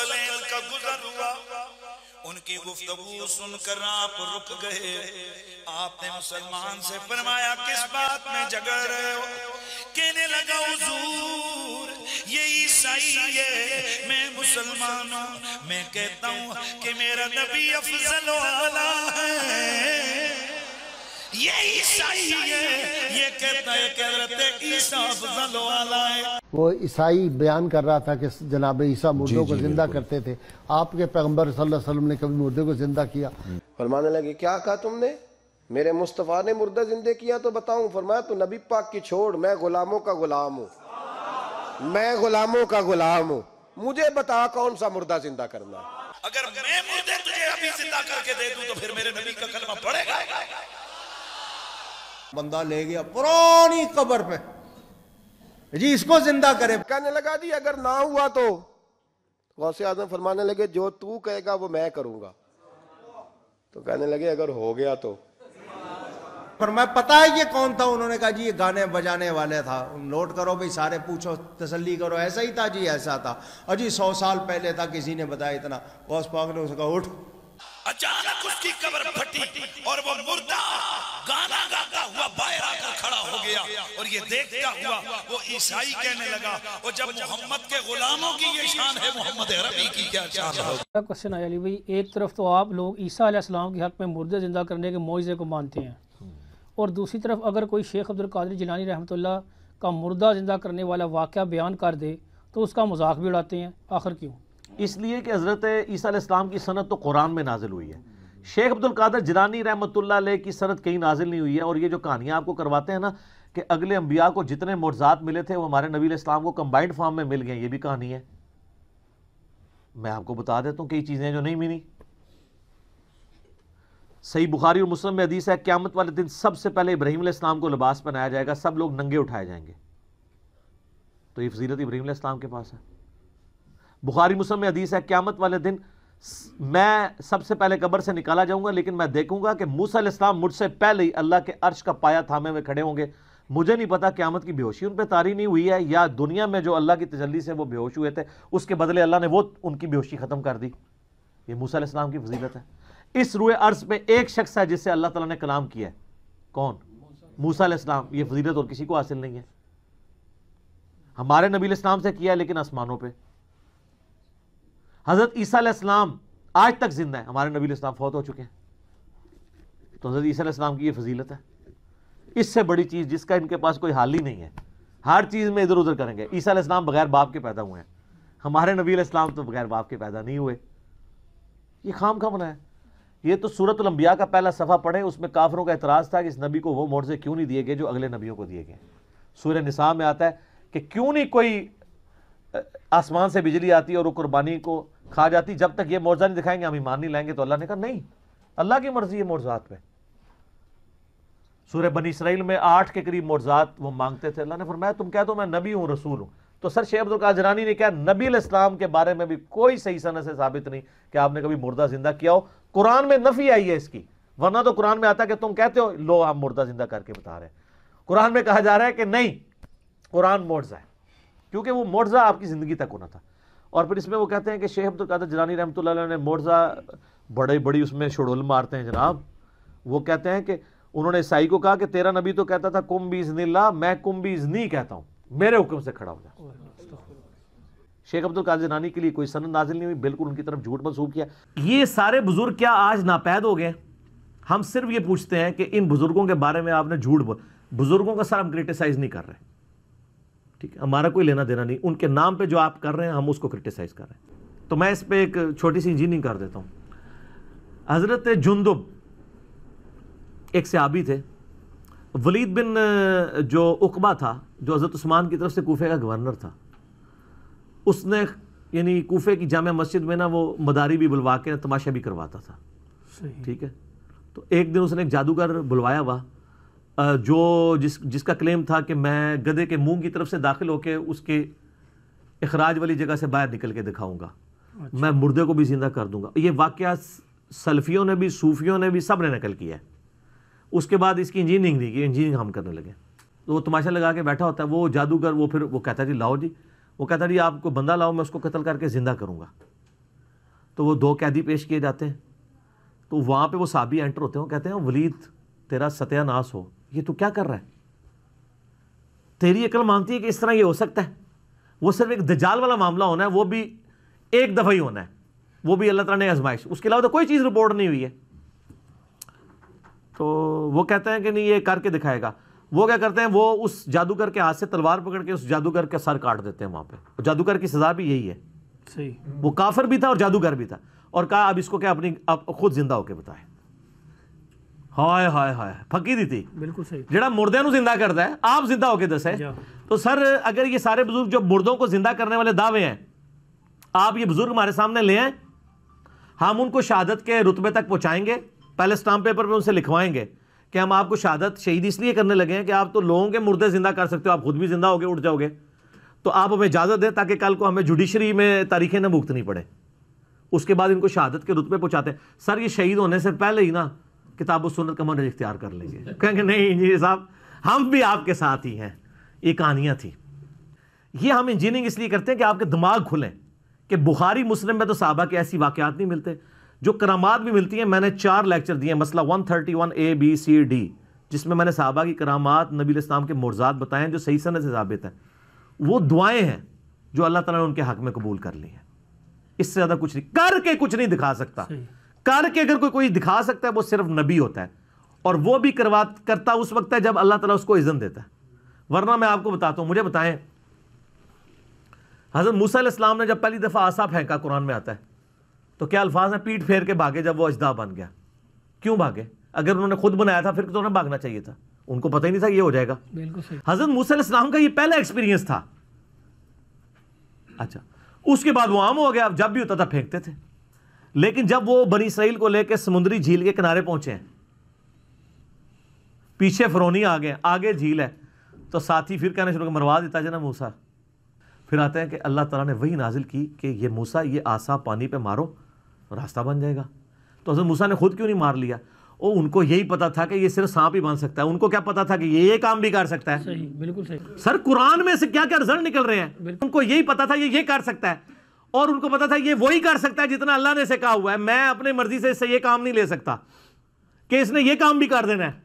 ثقلین کا گزر ہوا، ان کی گفتگو سن کر آپ رک گئے. آپ نے مسلمان سے فرمایا کس بات میں جھگڑ رہے ہو؟ کہنے لگا حضور یہ عیسائی ہے، میں مسلمان ہوں، میں کہتا ہوں کہ میرا نبی افضل و اعلیٰ ہے. یہ عیسائی ہے، یہ کہتا ہے کہ حضرت عیسیٰ افضل و اعلیٰ ہے. وہ عیسائی بیان کر رہا تھا کہ جناب عیسیٰ مردوں کو زندہ کرتے تھے. آپ کے پیغمبر صلی اللہ علیہ وسلم نے کبھی مردے کو زندہ کیا؟ فرمانے لگے کیا کہا تم نے؟ میرے مصطفیٰ نے مردہ زندہ کیا تو بتاؤں. فرمایا تو نبی پاک کی چھوڑ، میں غلاموں کا غلام ہوں، میں غلاموں کا غلام ہوں، مجھے بتا کون سا مردہ زندہ کرنا ہے. اگر میں مردے تجھے ابھی زندہ کر کے دے دوں تو پھر میرے نبی کا کلمہ پڑھے گا؟ بندہ لے گیا پرانی قبر پہ، جی اس کو زندہ کرے. کہنے لگا جی اگر نہ ہوا تو غوث اعظم فرمانے لگے جو تو کہے گا وہ میں کروں گا. تو کہنے لگے اگر ہو گیا تو. فرمایا پتہ ہے یہ کون تھا؟ انہوں نے کہا جی یہ گانے بجانے والے تھا. نوٹ کرو بھئی، سارے پوچھو تسلی کرو. ایسا ہی تھا جی، ایسا تھا. اور جی 100 سال پہلے تھا، کسی نے بتایا اتنا. غوث پاک نے اسے کہا اٹھ. اچانک اس کی قبر پھٹی اور وہ مردہ گانا گاتا ہوا باہر آ کر کھڑا ہو گیا. اور یہ دیکھتا ہوا وہ عیسائی کہنے لگا اور جب محمد کے غلاموں کی یہ شان ہے، محمد عربی کی کیا شان ہے؟ کوشچن آیا علی بھائی، ایک طرف تو آپ لوگ عیسیٰ علیہ السلام کے حق میں مردے زندہ کرنے کے معجزے کو مانتے ہیں، اور دوسری طرف اگر کوئی شیخ عبدالقادر جیلانی رحمۃ اللہ کا مردہ زندہ کرنے والا واقعہ بیان کر دے تو اس کا مذاق بھی اڑاتے ہیں. آخر کیوں؟ اس لیے کہ حضرت عیسیٰ علیہ السلام کی سند تو قرآن میں نازل ہوئی ہے. شیخ عبدالقادر جیلانی رحمۃ اللہ علیہ کی سند کہیں نازل نہیں ہوئی ہے. اور یہ جو کہانیاں آپ کو کرواتے ہیں نا کہ اگلے انبیاء کو جتنے معجزات ملے تھے وہ ہمارے نبی علیہ السلام کو کمبائنڈ فارم میں مل گئے، یہ بھی کہانی ہے. میں آپ کو بتا دیتا ہوں کئی چیزیں جو نہیں ملی. صحیح بخاری اور مسلم میں حدیث ہے قیامت والے دن سب سے پہلے ابراہیم علیہ السلام کو لباس پہنایا جائے گا، سب لوگ ننگے اٹھائے جائیں گے. تو یہ فضیلت ابراہیم علیہ السلام کے پاس ہے. بخاری مسلم میں حدیث ہے قیامت والے دن میں سب سے پہلے قبر سے نکالا جاؤں گا، لیکن میں دیکھوں گا کہ موسیٰ علیہ السلام مجھ سے پہلے ہی اللہ کے عرش کا پایا تھامے ہوئے کھڑے ہوں گے. مجھے نہیں پتا قیامت کی بے ہوشی ان پہ طاری نہیں ہوئی ہے یا دنیا میں جو اللہ کی تجلی سے وہ بے ہوش ہوئے تھے اس کے بدلے اللہ نے وہ ان کی بے ہوشی ختم کر دی. یہ موسیٰ علیہ السلام کی فضیلت ہے. اس روئے عرض پہ ایک شخص ہے جس سے اللہ تعالیٰ نے کلام کیا ہے. کون؟ موسیٰ علیہ السلام. یہ فضیلت اور کسی کو حاصل نہیں ہے. ہمارے نبی علیہ السلام سے کیا ہے لیکن آسمانوں پہ. حضرت عیسیٰ علیہ السلام آج تک زندہ ہے، ہمارے نبی علیہ السلام فوت ہو چکے ہیں. تو حضرت عیسیٰ علیہ السلام کی یہ فضیلت ہے. اس سے بڑی چیز جس کا ان کے پاس کوئی حال ہی نہیں ہے، ہر چیز میں ادھر ادھر کریں گے. عیسیٰ علیہ السلام بغیر باپ کے پیدا ہوئے ہیں، ہمارے نبی علیہ السلام تو بغیر باپ کے پیدا نہیں ہوئے. یہ خام خواہ بنا ہے. یہ تو سورۃ الانبیاء کا پہلا صفحہ پڑھیں، اس میں کافروں کا اعتراض تھا کہ اس نبی کو وہ معجزے کیوں نہیں دیے گئے جو اگلے نبیوں کو دیے گئے. سورہ نساء میں آتا ہے کہ کیوں نہیں کوئی آسمان سے بجلی آتی اور وہ قربانی کو کھا جاتی، جب تک یہ معجزہ نہیں دکھائیں گے ہم ایمان نہیں لائیں گے. تو اللہ نے کہا نہیں، اللہ کی مرضی ہے معجزات پہ. سورہ بنی اسرائیل میں 8 کے قریب معجزات وہ مانگتے تھے. اللہ نے فرمایا تم کہہ دو میں نبی ہوں، رسول ہوں. تو سر شیخ عبدالقادر جیلانی نے کہا نبی علیہ السلام کے بارے میں بھی کوئی صحیح سند سے ثابت نہیں کہ آپ نے کبھی مردہ زندہ کیا ہو. قرآن میں نفی آئی ہے اس کی، ورنہ تو قرآن میں آتا ہے کہ تم کہتے ہو لو ہم مردہ زندہ کر کے بتا رہے ہیں. قرآن میں کہا جا رہا ہے کہ نہیں، قرآن معجزہ ہے، کیونکہ وہ معجزہ آپ کی زندگی تک ہونا تھا. اور پھر اس میں وہ کہتے ہیں کہ شیخ عبدالقادر جیلانی رحمۃ اللہ علیہ نے معجزہ بڑی اس میں شڑول مارتے ہیں جناب. وہ کہتے ہیں کہ انہوں نے عیسائی کو کہا کہ تیرا نبی تو کہتا تھا کم باذن اللہ، میں کم باذنی کہتا ہوں، میرے حکم سے کھڑا ہو جا. شیخ عبدالقادر جیلانی کے لیے کوئی سند نازل نہیں ہوئی، بالکل ان کی طرف جھوٹ منسوب کیا. یہ سارے بزرگ کیا آج ناپید ہو گئے؟ ہم صرف یہ پوچھتے ہیں کہ ان بزرگوں کے بارے میں آپ نے جھوٹ بزرگوں کا سر ہم کرٹیسائز نہیں کر رہے، ٹھیک ہے، ہمارا کوئی لینا دینا نہیں. ان کے نام پہ جو آپ کر رہے ہیں ہم اس کو کرٹیسائز کر رہے ہیں. تو میں اس پہ ایک چھوٹی سی انجینئرنگ کر دیتا ہوں. حضرت جندب ایک صحابی تھے. ولید بن جو عقبہ تھا جو حضرت عثمان کی طرف سے کوفے کا گورنر تھا، اس نے یعنی کوفے کی جامع مسجد میں نا وہ مداری بھی بلوا کے تماشا بھی کرواتا تھا. ٹھیک ہے. تو ایک دن اس نے ایک جادوگر بلوایا ہوا جو جس کا کلیم تھا کہ میں گدھے کے منہ کی طرف سے داخل ہو کے اس کے اخراج والی جگہ سے باہر نکل کے دکھاؤں گا، میں مردے کو بھی زندہ کر دوں گا. یہ واقعہ سلفیوں نے بھی صوفیوں نے بھی سب نے نقل کیا ہے. اس کے بعد اس کی انجینئرنگ نہیں کی، انجینئرنگ ہم کرنے لگے. تو وہ تماشا لگا کے بیٹھا ہوتا ہے وہ جادوگر. وہ پھر وہ کہتا جی لاؤ جی، وہ کہتا جی آپ کو بندہ لاؤ میں اس کو قتل کر کے زندہ کروں گا. تو وہ 2 قیدی پیش کیے جاتے ہیں. تو وہاں پہ وہ صحابی انٹر ہوتے ہیں, وہ کہتے ہیں ولید تیرا ستیہ ناس ہو, یہ تو کیا کر رہا ہے, تیری عقل مانتی ہے کہ اس طرح یہ ہو سکتا ہے؟ وہ صرف ایک دجال والا معاملہ ہونا ہے, وہ بھی ایک دفعہ ہی ہونا ہے, وہ بھی اللہ تعالیٰ نے آزمائش, اس کے علاوہ تو کوئی چیز رپورٹ نہیں ہوئی ہے. تو وہ کہتے ہیں کہ نہیں یہ کر کے دکھائے گا. وہ کیا کرتے ہیں, وہ اس جادوگر کے ہاتھ سے تلوار پکڑ کے اس جادوگر کا سر کاٹ دیتے ہیں وہاں پہ. جادوگر کی سزا بھی یہی ہے, صحیح, وہ کافر بھی تھا اور جادوگر بھی تھا, اور کہا اب اس کو کیا اپنی خود زندہ ہو کے بتائے. ہائے ہائے ہائے, پھکی دی تھی, بالکل صحیح. جڑا مردے نو زندہ کرتا ہے آپ زندہ ہو کے دسے. تو سر اگر یہ سارے بزرگ جو مردوں کو زندہ کرنے والے دعوے ہیں, آپ یہ بزرگ ہمارے سامنے لے آئیں, ہم ان کو شہادت کے رتبے تک پہنچائیں گے, پہلے اسٹامپ پیپر پہ ان سے لکھوائیں گے کہ ہم آپ کو شہادت شہید اس لیے کرنے لگے ہیں کہ آپ تو لوگوں کے مردے زندہ کر سکتے ہو, آپ خود بھی زندہ ہو کے اٹھ جاؤ گے, تو آپ ہمیں اجازت دیں تاکہ کل کو ہمیں جوڈیشری میں تاریخیں نہ بھگتنی پڑے. اس کے بعد ان کو شہادت کے رتبے پہنچاتے ہیں. سر یہ شہید ہونے سے پہلے ہی نا کتاب و سنت کا منہج اختیار کر لیں گے, کہیں گے نہیں انجینئر صاحب ہم بھی آپ کے ساتھ ہی ہیں. یہ کہانیاں تھیں. یہ ہم انجینئرنگ اس لیے کرتے ہیں کہ آپ کے دماغ کھلیں کہ بخاری مسلم میں تو صحابہ کے ایسی واقعات نہیں ملتے, جو کرامات بھی ملتی ہیں. میں نے 4 لیکچر دیے, مسئلہ 131A B C D, جس میں نے صحابہ کی کرامات, نبی علیہ السلام کے معجزات بتائے ہیں جو صحیح سند سے ثابت ہیں. وہ دعائیں ہیں جو اللہ تعالیٰ نے ان کے حق میں قبول کر لی ہیں. اس سے زیادہ کچھ نہیں, کر کے کچھ نہیں دکھا سکتا. کر کے اگر کوئی دکھا سکتا ہے وہ صرف نبی ہوتا ہے, اور وہ بھی کرتا اس وقت ہے جب اللہ تعالیٰ اس کو اذن دیتا ہے. ورنہ میں آپ کو بتاتا ہوں, مجھے بتائیں حضرت موسیٰ علیہ السلام نے جب پہلی دفعہ عصا پھینکا, قرآن میں آتا ہے, تو کیا الفاظ ہیں, پیٹ پھیر کے بھاگے جب وہ اژدہا بن گیا. کیوں بھاگے؟ اگر انہوں نے خود بنایا تھا پھر تو انہیں بھاگنا چاہیے تھا, ان کو پتہ ہی نہیں تھا یہ ہو جائے گا. بالکل صحیح. حضرت موسیٰ علیہ السلام کا یہ پہلا ایکسپیرینس تھا. اچھا, اس کے بعد وہ عام ہو گیا, جب بھی ہوتا تھا پھینکتے تھے. لیکن جب وہ بنی اسرائیل کو لے کے سمندری جھیل کے کنارے پہنچے ہیں, پیچھے فرعونی آ گئے, آگے جھیل ہے, تو ساتھی پھر کہنے شروع مروا دیتا جنا موسیٰ. پھر آتے ہیں کہ اللہ تعالیٰ نے وہی نازل کی کہ یہ موسیٰ یہ عصا پانی پہ مارو راستہ بن جائے گا. تو حضرت موسیٰ نے خود کیوں نہیں مار لیا؟ ان کو یہی پتا تھا کہ یہ صرف سانپ ہی بن سکتا ہے, ان کو کیا پتا تھا کہ یہ کام بھی کر سکتا ہے. صحیح, بالکل صحیح. سر قرآن میں سے کیا کیا رزلٹ نکل رہے ہیں, ان کو یہی پتا تھا یہ کر سکتا ہے, اور ان کو پتا تھا یہ وہی کر سکتا ہے جتنا اللہ نے اسے کہا ہوا ہے. میں اپنے مرضی سے اس سے یہ کام نہیں لے سکتا کہ اس نے یہ کام بھی کر دینا ہے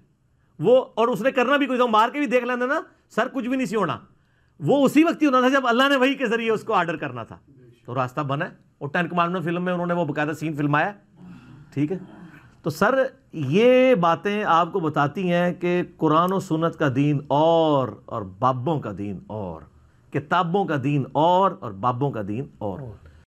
وہ, اور اس نے کرنا بھی, کوئی مار کے بھی دیکھ لینا نا سر کچھ بھی نہیں سی ہونا. وہ اسی وقت ہی ہونا تھا جب اللہ نے وہی کے ذریعے اس کو آرڈر کرنا تھا, تو راستہ بنا ہے. اور 10 کمانڈمنٹ فلم میں انہوں نے وہ باقاعدہ سین فلمایا, ٹھیک ہے. تو سر یہ باتیں آپ کو بتاتی ہیں کہ قرآن و سنت کا دین اور بابوں کا دین اور, کتابوں کا دین اور بابوں کا دین اور.